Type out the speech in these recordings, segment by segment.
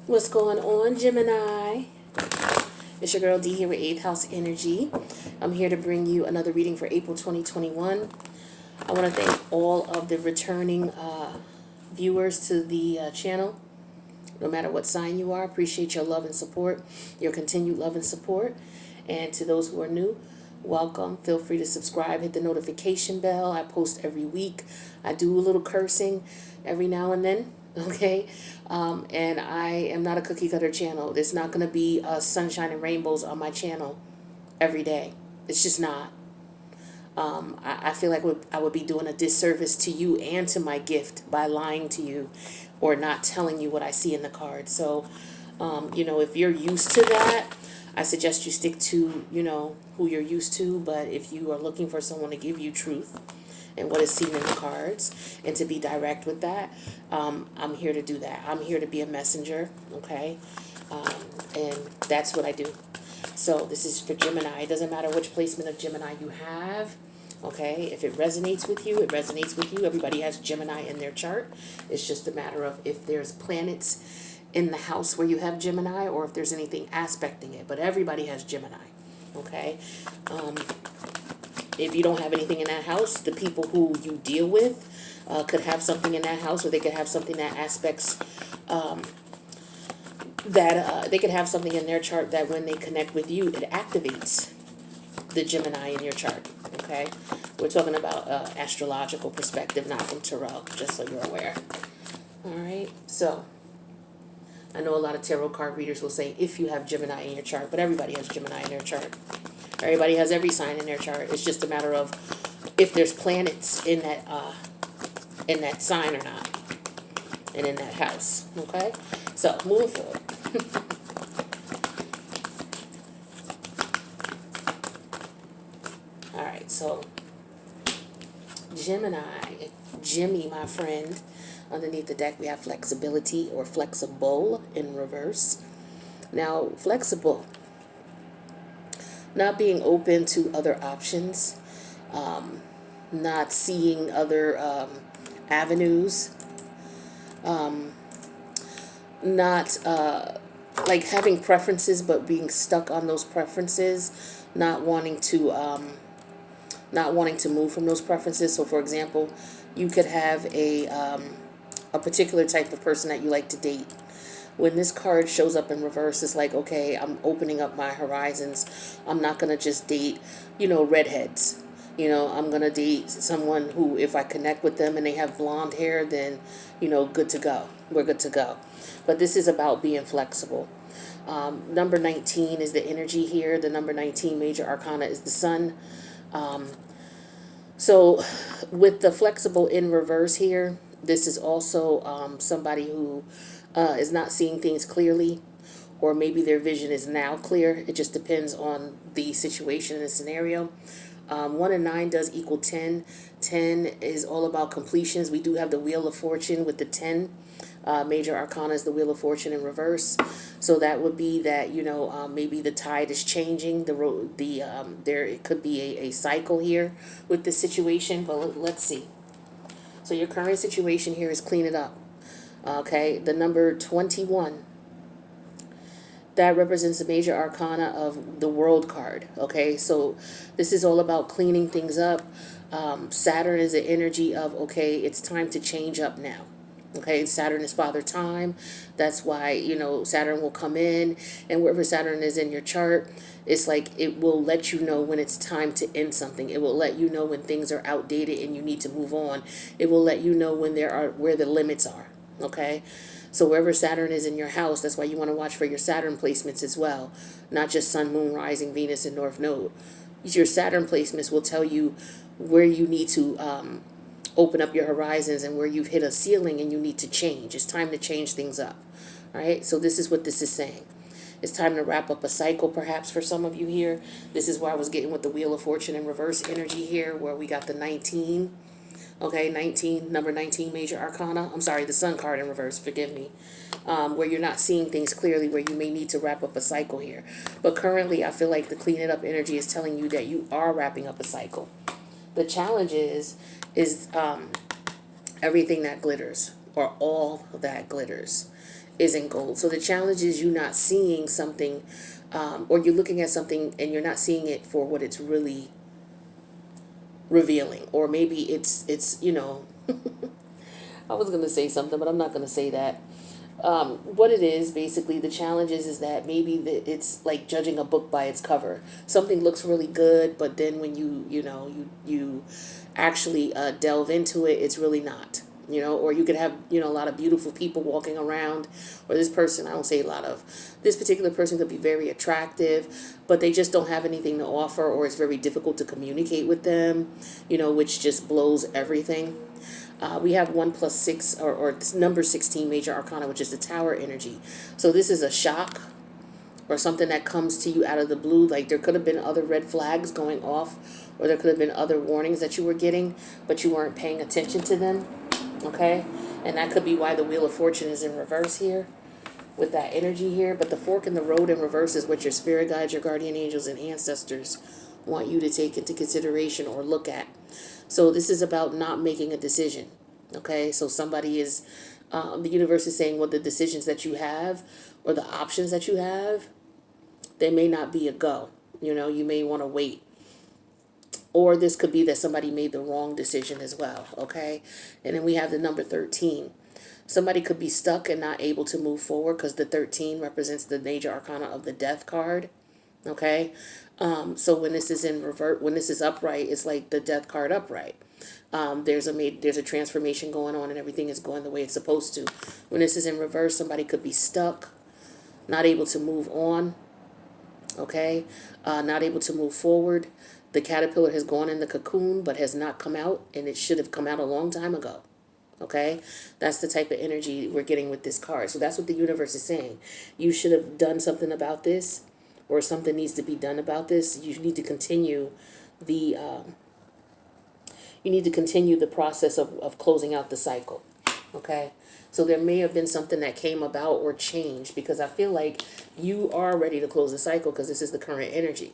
What's going on, Gemini? It's your girl D here with 8th House Energy. I'm here to bring you another reading for April 2021. I want to thank all of the returning viewers to the channel. No matter what sign you are, appreciate your love and support, your continued love and support. And to those who are new, welcome. Feel free to subscribe, hit the notification bell. I post every week. I do a little cursing every now and then. Okay, and I am not a cookie cutter channel. There's not going to be sunshine and rainbows on my channel every day. It's just not. I feel like I would be doing a disservice to you and to my gift by lying to you or not telling you what I see in the card. So, if you're used to that, I suggest you stick to, who you're used to. But if you are looking for someone to give you truth and what is seen in the cards and to be direct with that, I'm here to do that. I'm here to be a messenger, okay? And that's what I do. So this is for Gemini. It doesn't matter which placement of Gemini you have, okay? If it resonates with you, it resonates with you. Everybody has Gemini in their chart. It's just a matter of if there's planets in the house where you have Gemini or if there's anything aspecting it. But everybody has Gemini, okay? If you don't have anything in that house, the people who you deal with could have something in that house, or they could have something that aspects they could have something in their chart that when they connect with you, it activates the Gemini in your chart. Okay, we're talking about astrological perspective, not from tarot, just so you're aware. All right, so I know a lot of tarot card readers will say if you have Gemini in your chart, but everybody has Gemini in their chart. Everybody has every sign in their chart. It's just a matter of if there's planets in that sign or not, and in that house. Okay, so moving forward. All right, so Gemini, Jimmy, my friend. Underneath the deck, we have flexibility or flexible in reverse. Now, flexible, not being open to other options, not seeing other avenues, not like having preferences but being stuck on those preferences, not wanting to move from those preferences. So, for example, you could have a particular type of person that you like to date. When this card shows up in reverse, it's like, okay, I'm opening up my horizons. I'm not going to just date, redheads. I'm going to date someone who, if I connect with them and they have blonde hair, then, good to go. We're good to go. But this is about being flexible. Number 19 is the energy here. The number 19 major arcana is the sun. So with the flexible in reverse here, this is also somebody who is not seeing things clearly, or maybe their vision is now clear. It just depends on the situation and the scenario. 1 and 9 does equal 10. 10 is all about completions. We do have the Wheel of Fortune with the 10. Major arcana is the Wheel of Fortune in reverse. So that would be that, maybe the tide is changing. There it could be a cycle here with this situation, but let's see. So your current situation here is clean it up. Okay, the number 21, that represents the major arcana of the World card. Okay, so this is all about cleaning things up. Saturn is the energy of, okay, it's time to change up now. Okay, Saturn is Father Time. That's why, Saturn will come in, and wherever Saturn is in your chart, it's like it will let you know when it's time to end something. It will let you know when things are outdated and you need to move on. It will let you know when where the limits are. Okay, so wherever Saturn is in your house, that's why you want to watch for your Saturn placements as well, not just Sun, Moon, Rising, Venus, and North Node. Your Saturn placements will tell you where you need to open up your horizons and where you've hit a ceiling and you need to change. It's time to change things up. All right, so this is what this is saying. It's time to wrap up a cycle, perhaps, for some of you here. This is where I was getting with the Wheel of Fortune in reverse energy here, where we got the 19. Okay, 19, number 19 major arcana. I'm sorry, the Sun card in reverse, forgive me. Where you're not seeing things clearly, where you may need to wrap up a cycle here. But currently, I feel like the clean it up energy is telling you that you are wrapping up a cycle. The challenge is everything that glitters, or all that glitters. is in gold. So the challenge is you not seeing something, or you're looking at something and you're not seeing it for what it's really revealing. Or maybe it's I was going to say something, but I'm not going to say that. What it is, basically, the challenge is that maybe it's like judging a book by its cover. Something looks really good, but then when you actually delve into it, it's really not. Or you could have, a lot of beautiful people walking around, or this person, I don't say a lot of, this particular person could be very attractive, but they just don't have anything to offer, or it's very difficult to communicate with them, which just blows everything. We have 1 plus 6, or number 16 major arcana, which is the tower energy. So this is a shock or something that comes to you out of the blue. Like there could have been other red flags going off, or there could have been other warnings that you were getting, but you weren't paying attention to them. Okay? And that could be why the Wheel of Fortune is in reverse here with that energy here. But the fork in the road in reverse is what your spirit guides, your guardian angels, and ancestors want you to take into consideration or look at. So this is about not making a decision. Okay, so somebody is, the universe is saying, well, the decisions that you have or the options that you have, they may not be a go. You may want to wait. Or this could be that somebody made the wrong decision as well. Okay, and then we have the number 13. Somebody could be stuck and not able to move forward because the 13 represents the major arcana of the death card. Okay, so when this is in revert, when this is upright, it's like the death card upright. There's a transformation going on and everything is going the way it's supposed to. When this is in reverse, somebody could be stuck, not able to move on. Okay, not able to move forward. The caterpillar has gone in the cocoon but has not come out, and it should have come out a long time ago. Okay, that's the type of energy we're getting with this card. So that's what the universe is saying. You should have done something about this, or something needs to be done about this. You need to continue the process of closing out the cycle. Okay, so there may have been something that came about or changed, because I feel like you are ready to close the cycle because this is the current energy.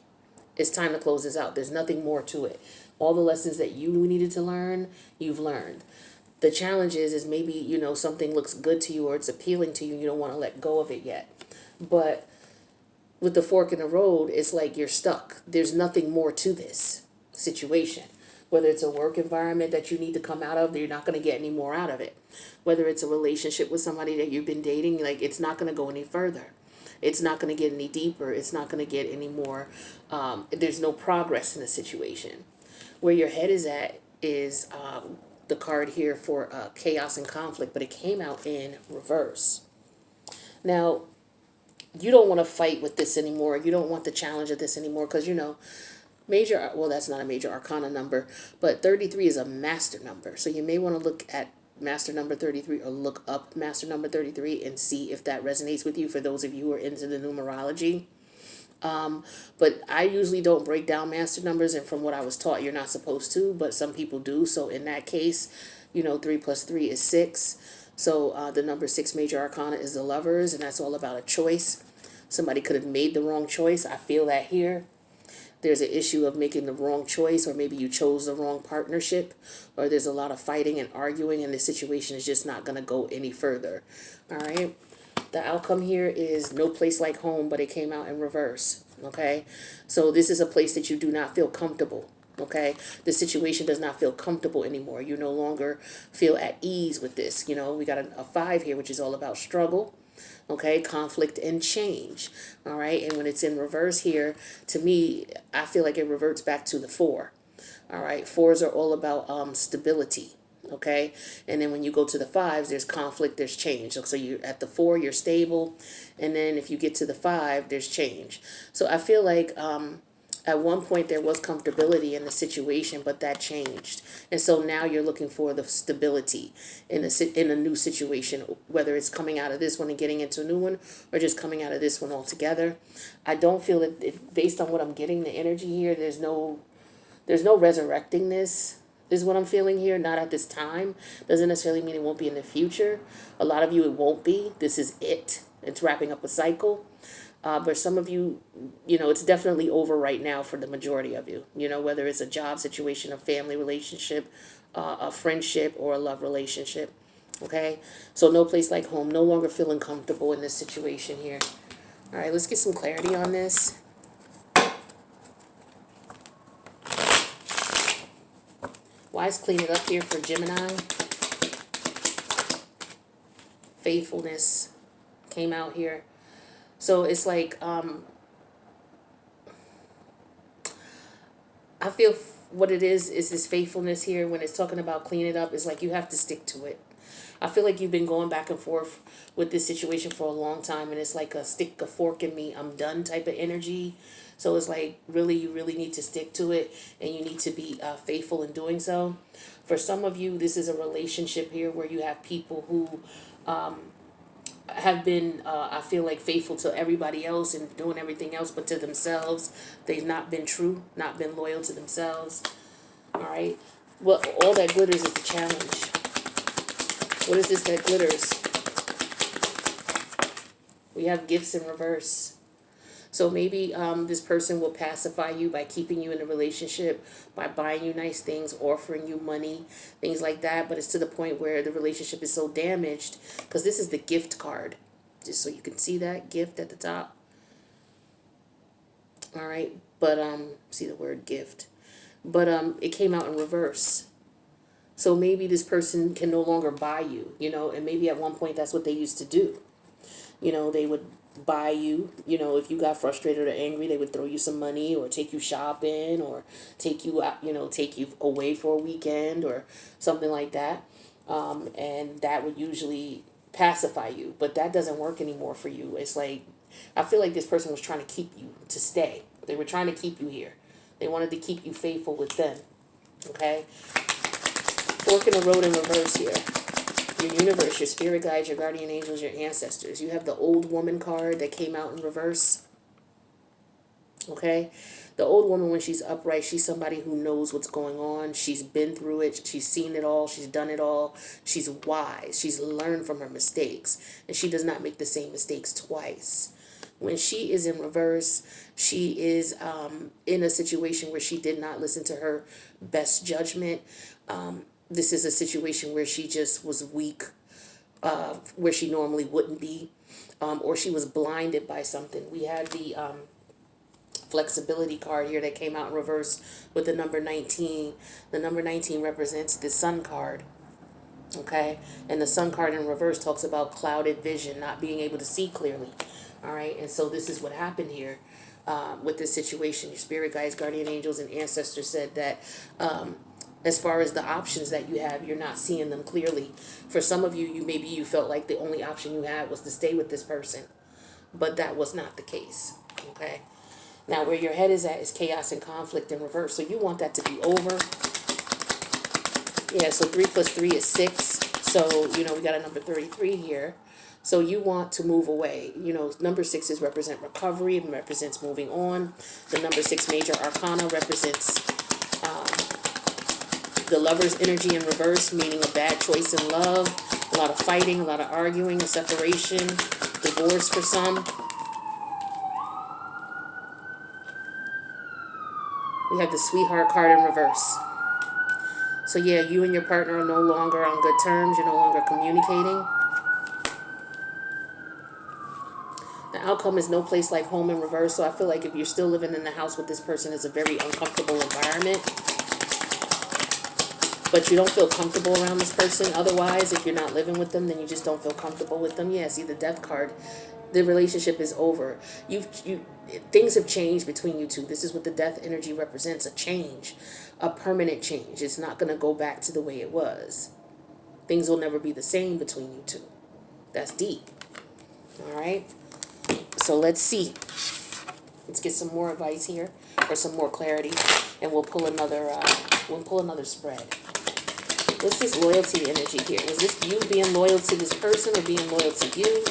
It's time to close this out. There's nothing more to it. All the lessons that you needed to learn, you've learned. The challenge is maybe, something looks good to you or it's appealing to you. You don't want to let go of it yet. But with the fork in the road, it's like you're stuck. There's nothing more to this situation. Whether it's a work environment that you need to come out of, you're not going to get any more out of it. Whether it's a relationship with somebody that you've been dating, like it's not going to go any further. It's not going to get any deeper. It's not going to get any more. There's no progress in the situation. Where your head is at is the card here for chaos and conflict, but it came out in reverse. Now, you don't want to fight with this anymore. You don't want the challenge of this anymore because, that's not a major arcana number, but 33 is a master number. So you may want to look at master number 33 or look up master number 33 and see if that resonates with you, for those of you who are into the numerology. But I usually don't break down master numbers, and from what I was taught, you're not supposed to, but some people do. So in that case, 3 plus 3 is 6. So the number 6 major arcana is the Lovers, and that's all about a choice. Somebody could have made the wrong choice. I feel that here. There's an issue of making the wrong choice, or maybe you chose the wrong partnership, or there's a lot of fighting and arguing, and the situation is just not going to go any further. All right. The outcome here is no place like home, but it came out in reverse. Okay. So this is a place that you do not feel comfortable. Okay. The situation does not feel comfortable anymore. You no longer feel at ease with this. We got a 5 here, which is all about struggle. Okay, conflict and change. All right, and when it's in reverse here, to me, I feel like it reverts back to the 4. All right, 4s are all about stability. Okay, and then when you go to the 5s, there's conflict, there's change. So you at the 4, you're stable, and then if you get to the 5, there's change. So I feel like at one point there was comfortability in the situation, but that changed, and so now you're looking for the stability in a new situation, whether it's coming out of this one and getting into a new one, or just coming out of this one altogether. I don't feel that based on what I'm getting, the energy here, there's no resurrecting this. Is what I'm feeling here. Not at this time. Doesn't necessarily mean it won't be in the future. A lot of you, it won't be. This is it. It's wrapping up a cycle. But some of you, it's definitely over right now for the majority of you. Whether it's a job situation, a family relationship, a friendship, or a love relationship. Okay? So no place like home, no longer feeling comfortable in this situation here. All right, let's get some clarity on this. Wise clean it up here for Gemini. Faithfulness came out here. So it's like, I feel what it is this faithfulness here. When it's talking about clean it up, it's like you have to stick to it. I feel like you've been going back and forth with this situation for a long time, and it's like a stick a fork in me, I'm done type of energy. So it's like, really, you really need to stick to it, and you need to be faithful in doing so. For some of you, this is a relationship here where you have people who have been, I feel like, faithful to everybody else and doing everything else but to themselves. They've not been true, not been loyal to themselves. All right. Well, all that glitters is the challenge. What is this that glitters? We have gifts in reverse. So maybe this person will pacify you by keeping you in a relationship, by buying you nice things, offering you money, things like that. But it's to the point where the relationship is so damaged, because this is the gift card. Just so you can see that gift at the top. All right. But see the word gift. But it came out in reverse. So maybe this person can no longer buy you, you know, and maybe at one point that's what they used to do. You know, they would buy you, you know, if you got frustrated or angry, they would throw you some money or take you shopping or take you out, you know, take you away for a weekend or something like that. And that would usually pacify you, but that doesn't work anymore for you. It's like, I feel like this person was trying to keep you to stay. They were trying to keep you here. They wanted to keep you faithful with them. Okay? Fork in the road in reverse here. Your universe, your spirit guides, your guardian angels, your ancestors. You have the old woman card that came out in reverse. Okay? The old woman, when she's upright, she's somebody who knows what's going on. She's been through it. She's seen it all. She's done it all. She's wise. She's learned from her mistakes. And she does not make the same mistakes twice. When she is in reverse, she is in a situation where she did not listen to her best judgment. This is a situation where she just was weak, where she normally wouldn't be, or she was blinded by something. We had the flexibility card here that came out in reverse with the number 19. The number 19 represents the sun card. Okay, and the sun card in reverse talks about clouded vision, not being able to see clearly. All right, and so this is what happened here with this situation. Your spirit guides, guardian angels, and ancestors said that as far as the options that you have, you're not seeing them clearly. For some of you, maybe you felt like the only option you had was to stay with this person, but that was not the case. Okay, now where your head is at is chaos and conflict in reverse, so you want that to be over. Yeah, so 3 plus 3 is 6. So, you know, we got a number 33 here. So you want to move away. You know, number 6s represent recovery and represents moving on. The number 6 major arcana represents the lover's energy in reverse, meaning a bad choice in love, a lot of fighting, a lot of arguing, a separation, divorce for some. We have the sweetheart card in reverse. So yeah, you and your partner are no longer on good terms. You're no longer communicating. The outcome is no place like home in reverse. So I feel like if you're still living in the house with this person, it's a very uncomfortable environment. But you don't feel comfortable around this person. Otherwise, if you're not living with them, then you just don't feel comfortable with them. Yeah, see the death card. The relationship is over. Things have changed between you two. This is what the death energy represents, a change, a permanent change. It's not going to go back to the way it was. Things will never be the same between you two. That's deep. All right? So let's see. Let's get some more advice here, or some more clarity, and we'll pull another spread. What's this loyalty energy here? Was this you being loyal to this person or being loyal to you?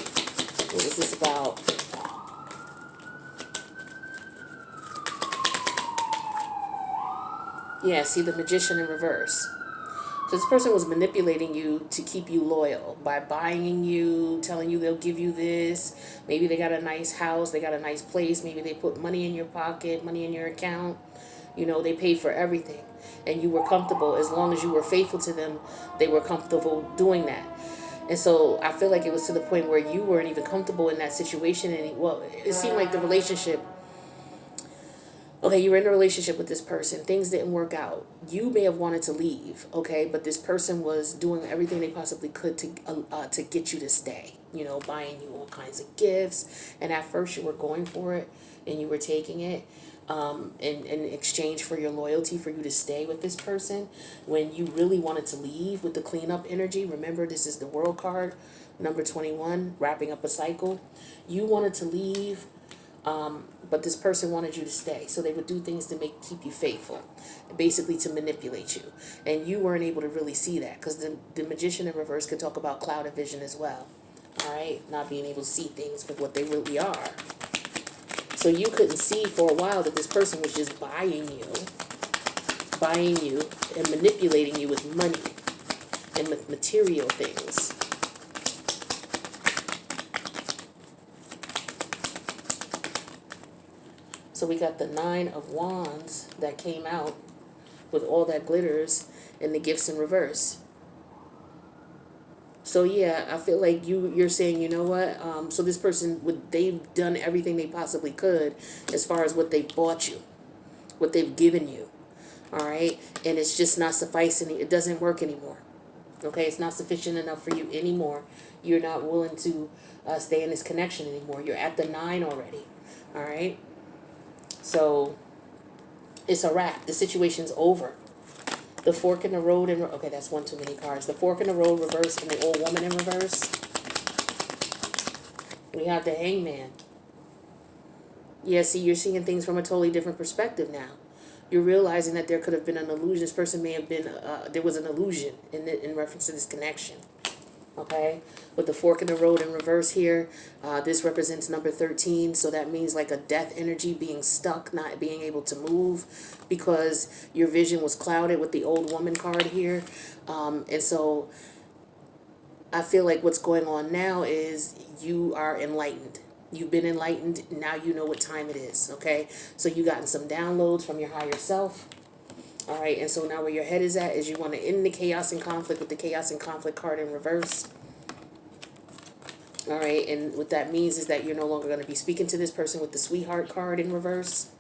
What is this about? Yeah, see the magician in reverse. So this person was manipulating you to keep you loyal by buying you, telling you they'll give you this. Maybe they got a nice house, they got a nice place. Maybe they put money in your pocket, money in your account. You know, they paid for everything. And you were comfortable. As long as you were faithful to them, they were comfortable doing that. And so I feel like it was to the point where you weren't even comfortable in that situation. And well, it seemed like the relationship, okay, you were in a relationship with this person. Things didn't work out. You may have wanted to leave, okay, but this person was doing everything they possibly could to get you to stay. You know, buying you all kinds of gifts. And at first you were going for it and you were taking it. In exchange for your loyalty, for you to stay with this person, when you really wanted to leave with the cleanup energy. Remember, this is the World card, number 21, wrapping up a cycle. You wanted to leave, but this person wanted you to stay. So they would do things to keep you faithful, basically to manipulate you. And you weren't able to really see that, because the Magician in reverse could talk about clouded vision as well. All right, not being able to see things for what they really are. So you couldn't see for a while that this person was just buying you and manipulating you with money and with material things. So we got the 9 of Wands that came out with all that glitters and the gifts in reverse. So yeah, I feel like you're saying, you know what? So this person, they've done everything they possibly could as far as what they've bought you, what they've given you. All right, and it's just not sufficing. It doesn't work anymore. Okay, it's not sufficient enough for you anymore. You're not willing to stay in this connection anymore. You're at the 9 already. All right, so it's a wrap. The situation's over. The fork in the road, okay, that's one too many cards. The fork in the road reverse and the old woman in reverse. We have the Hangman. Yeah, see, you're seeing things from a totally different perspective now. You're realizing that there could have been an illusion. This person may have been, there was an illusion in reference to this connection. Okay, with the fork in the road in reverse here, this represents number 13, so that means like a death energy, being stuck, not being able to move because your vision was clouded with the old woman card here. And so I feel like what's going on now is you are enlightened. You've been enlightened, now you know what time it is, okay? So you gotten some downloads from your higher self. All right, and so now where your head is at is you want to end the chaos and conflict with the chaos and conflict card in reverse. All right, and what that means is that you're no longer going to be speaking to this person with the sweetheart card in reverse.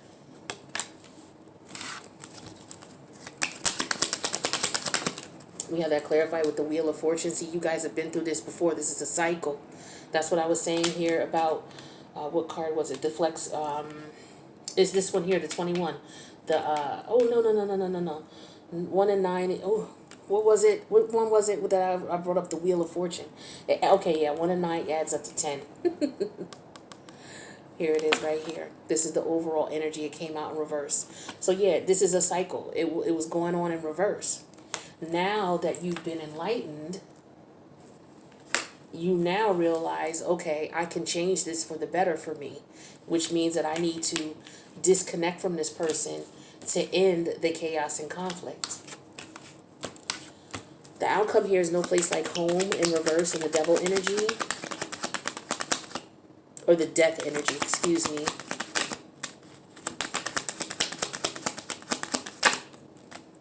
We have that clarified with the Wheel of Fortune. See, you guys have been through this before. This is a cycle. That's what I was saying here about, what card was it? The flex, is this one here, the 21. The, no. 1 and 9, oh, what was it? What one was it that I brought up, the Wheel of Fortune? Okay, yeah, 1 and 9 adds up to 10. Here it is right here. This is the overall energy. It came out in reverse. So yeah, this is a cycle. It was going on in reverse. Now that you've been enlightened, you now realize, okay, I can change this for the better for me, which means that I need to disconnect from this person to end the chaos and conflict. The outcome here is no place like home in reverse and the devil energy, or the death energy, excuse me.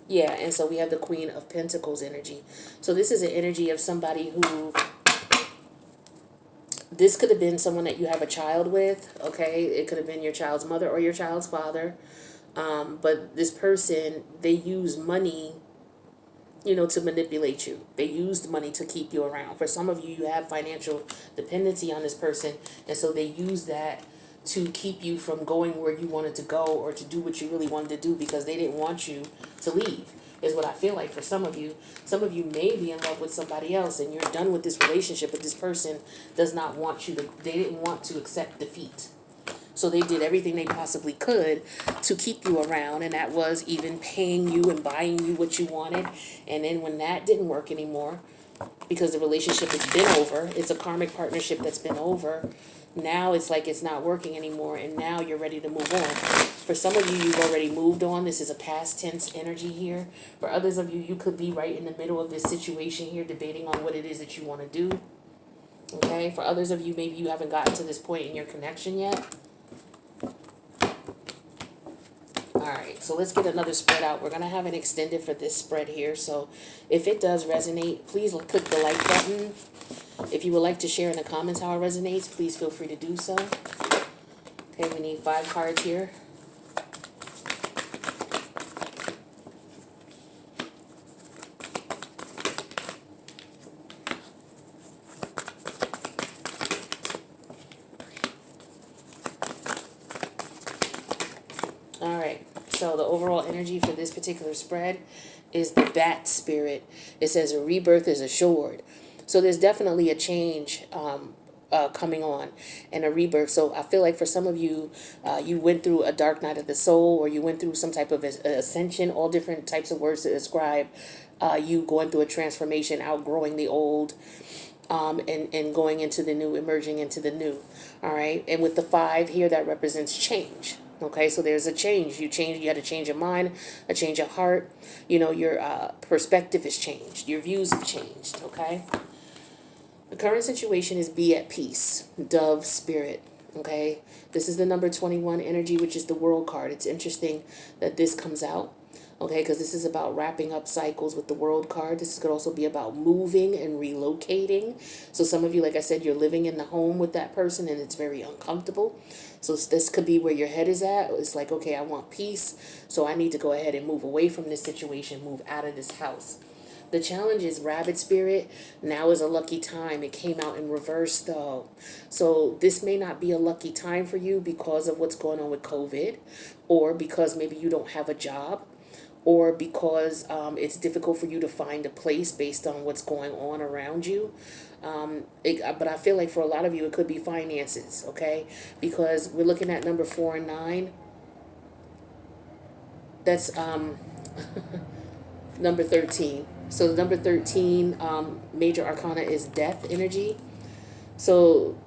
Yeah, and so we have the Queen of Pentacles energy. So this is an energy of somebody who, this could have been someone that you have a child with, okay? It could have been your child's mother or your child's father. But this person, they use money, you know, to manipulate you. They used money to keep you around. For some of you, you have financial dependency on this person, and so they use that to keep you from going where you wanted to go or to do what you really wanted to do because they didn't want you to leave, is what I feel like for some of you. Some of you may be in love with somebody else and you're done with this relationship, but this person does not want you to, they didn't want to accept defeat. So they did everything they possibly could to keep you around, and that was even paying you and buying you what you wanted. And then when that didn't work anymore, because the relationship has been over, it's a karmic partnership that's been over, now it's like it's not working anymore, and now you're ready to move on. For some of you, you've already moved on. This is a past tense energy here. For others of you, you could be right in the middle of this situation here, debating on what it is that you want to do. Okay? For others of you, maybe you haven't gotten to this point in your connection yet. Alright. right, so let's get another spread out. We're going to have an extended for this spread here. So if it does resonate, please click the like button. If you would like to share in the comments how it resonates, please feel free to do so. Okay, we need 5 cards here. All right, so the overall energy for this particular spread is the bat spirit. It says a rebirth is assured. So there's definitely a change coming on and a rebirth. So I feel like for some of you, you went through a dark night of the soul, or you went through some type of ascension, all different types of words to describe you going through a transformation, outgrowing the old, and going into the new, emerging into the new. All right. And with the 5 here, that represents change. Okay, so there's a change. You had to change your mind, a change of heart. You know, your perspective has changed. Your views have changed. Okay. The current situation is be at peace. Dove spirit. Okay. This is the number 21 energy, which is the world card. It's interesting that this comes out. Okay, because this is about wrapping up cycles with the world card. This could also be about moving and relocating. So some of you, like I said, you're living in the home with that person and it's very uncomfortable. So this could be where your head is at. It's like, okay, I want peace, so I need to go ahead and move away from this situation, move out of this house. The challenge is rabbit spirit. Now is a lucky time. It came out in reverse though. So this may not be a lucky time for you because of what's going on with COVID, or because maybe you don't have a job, or because it's difficult for you to find a place based on what's going on around you. But I feel like for a lot of you, it could be finances, okay? Because we're looking at number 4 and 9. That's number 13. So number 13, major arcana is death energy. So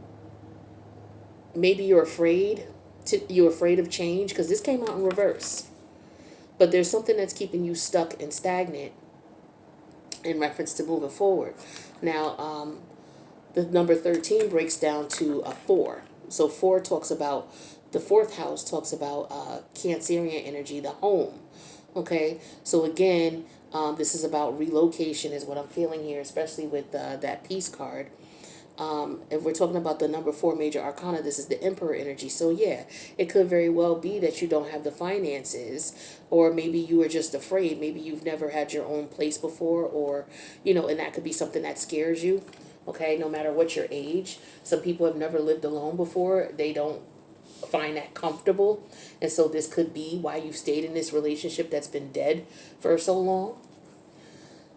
maybe you're afraid of change, because this came out in reverse. But there's something that's keeping you stuck and stagnant in reference to moving forward. Now, the number 13 breaks down to a 4. So 4 talks about, the 4th house talks about Cancerian energy, the home. Okay, so again, this is about relocation is what I'm feeling here, especially with that peace card. If we're talking about the number 4 major arcana, this is the emperor energy. So yeah, it could very well be that you don't have the finances, or maybe you are just afraid. Maybe you've never had your own place before, or, you know, and that could be something that scares you. Okay, no matter what your age. Some people have never lived alone before. They don't find that comfortable. And so this could be why you've stayed in this relationship that's been dead for so long.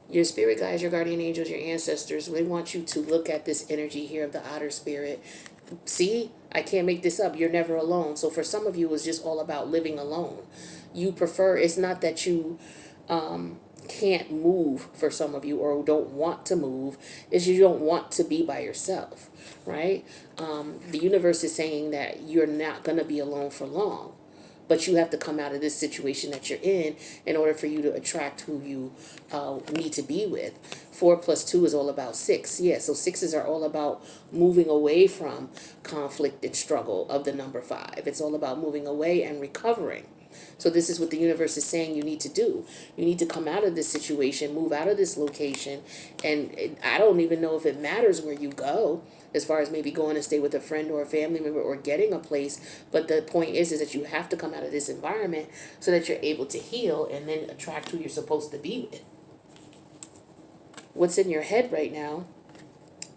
Your spirit guides, your guardian angels, your ancestors, they want you to look at this energy here of the otter spirit. See, I can't make this up. You're never alone. So for some of you, it's just all about living alone. You prefer, it's not that you can't move for some of you, or don't want to move. It's you don't want to be by yourself, right? The universe is saying that you're not going to be alone for long. But you have to come out of this situation that you're in order for you to attract who you need to be with. 4 plus 2 is all about 6. Yeah, so 6s are all about moving away from conflict and struggle of the number 5. It's all about moving away and recovering. So this is what the universe is saying you need to do. You need to come out of this situation, move out of this location. And I don't even know if it matters where you go, as far as maybe going to stay with a friend or a family member or getting a place. But the point is that you have to come out of this environment so that you're able to heal and then attract who you're supposed to be with. What's in your head right now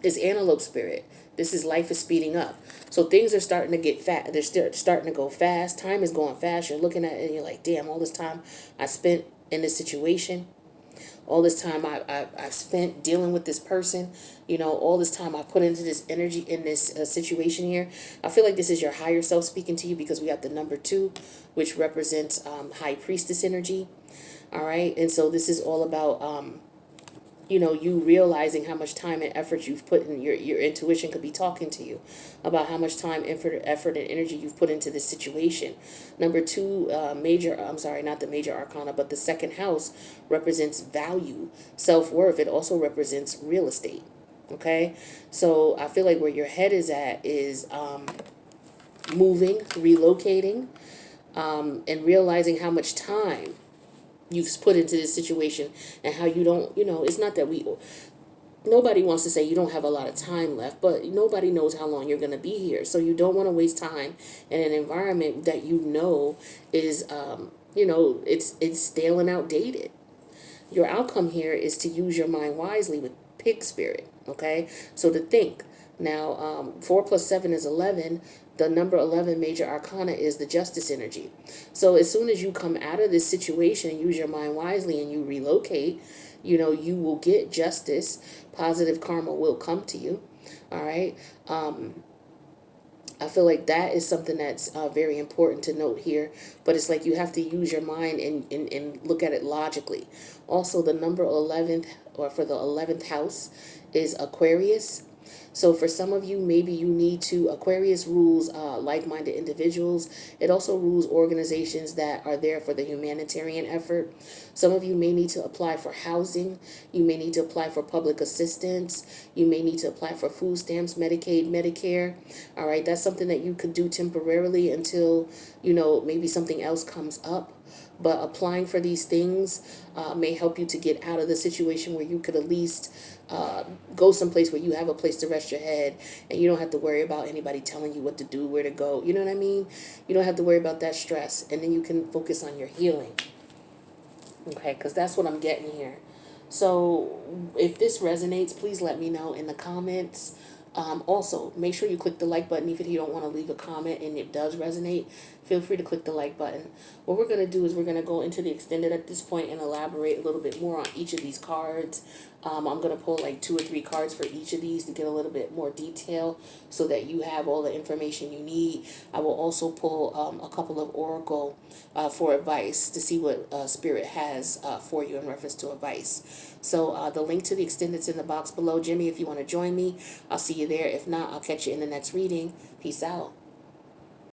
is antelope spirit. This is life is speeding up. So things are starting to get fast. They're starting to go fast. Time is going fast. You're looking at it and you're like, damn, all this time I spent in this situation. All this time I've spent dealing with this person. You know, all this time I put into this energy in this situation here. I feel like this is your higher self speaking to you, because we have the number 2, which represents high priestess energy. All right. And so this is all about you know, you realizing how much time and effort you've put in. Your intuition could be talking to you about how much time, effort, and energy you've put into this situation. Number 2, not the major arcana, but the 2nd house represents value, self-worth. It also represents real estate. Okay, so I feel like where your head is at is moving, relocating. and realizing how much time you've put into this situation and how you don't, it's not that nobody wants to say you don't have a lot of time left, but nobody knows how long you're going to be here. So you don't want to waste time in an environment that is, it's stale and outdated. Your outcome here is to use your mind wisely with pig spirit, okay? So to think. Now, 4 plus 7 is 11. The number 11 major arcana is the justice energy. So as soon as you come out of this situation and use your mind wisely and you relocate, you will get justice. Positive karma will come to you, all right? I feel like that is something that's very important to note here. But it's like you have to use your mind and look at it logically. Also, the number 11th, or for the 11th house, is Aquarius. So for some of you, maybe you need to, Aquarius rules like-minded individuals. It also rules organizations that are there for the humanitarian effort. Some of you may need to apply for housing. You may need to apply for public assistance. You may need to apply for food stamps, Medicaid, Medicare. All right, that's something that you could do temporarily until, maybe something else comes up. But applying for these things may help you to get out of the situation where you could at least go someplace where you have a place to rest your head and you don't have to worry about anybody telling you what to do, where to go. You know what I mean? You don't have to worry about that stress, and then you can focus on your healing. Okay, because that's what I'm getting here. So if this resonates, please let me know in the comments. Also, make sure you click the like button if you don't want to leave a comment and it does resonate. Feel free to click the like button. What we're going to do is we're going to go into the extended at this point and elaborate a little bit more on each of these cards. I'm going to pull like 2 or 3 cards for each of these to get a little bit more detail so that you have all the information you need. I will also pull a couple of oracle for advice to see what Spirit has for you in reference to advice. So the link to the extended's in the box below. Jimmy, if you want to join me, I'll see you there. If not, I'll catch you in the next reading. Peace out.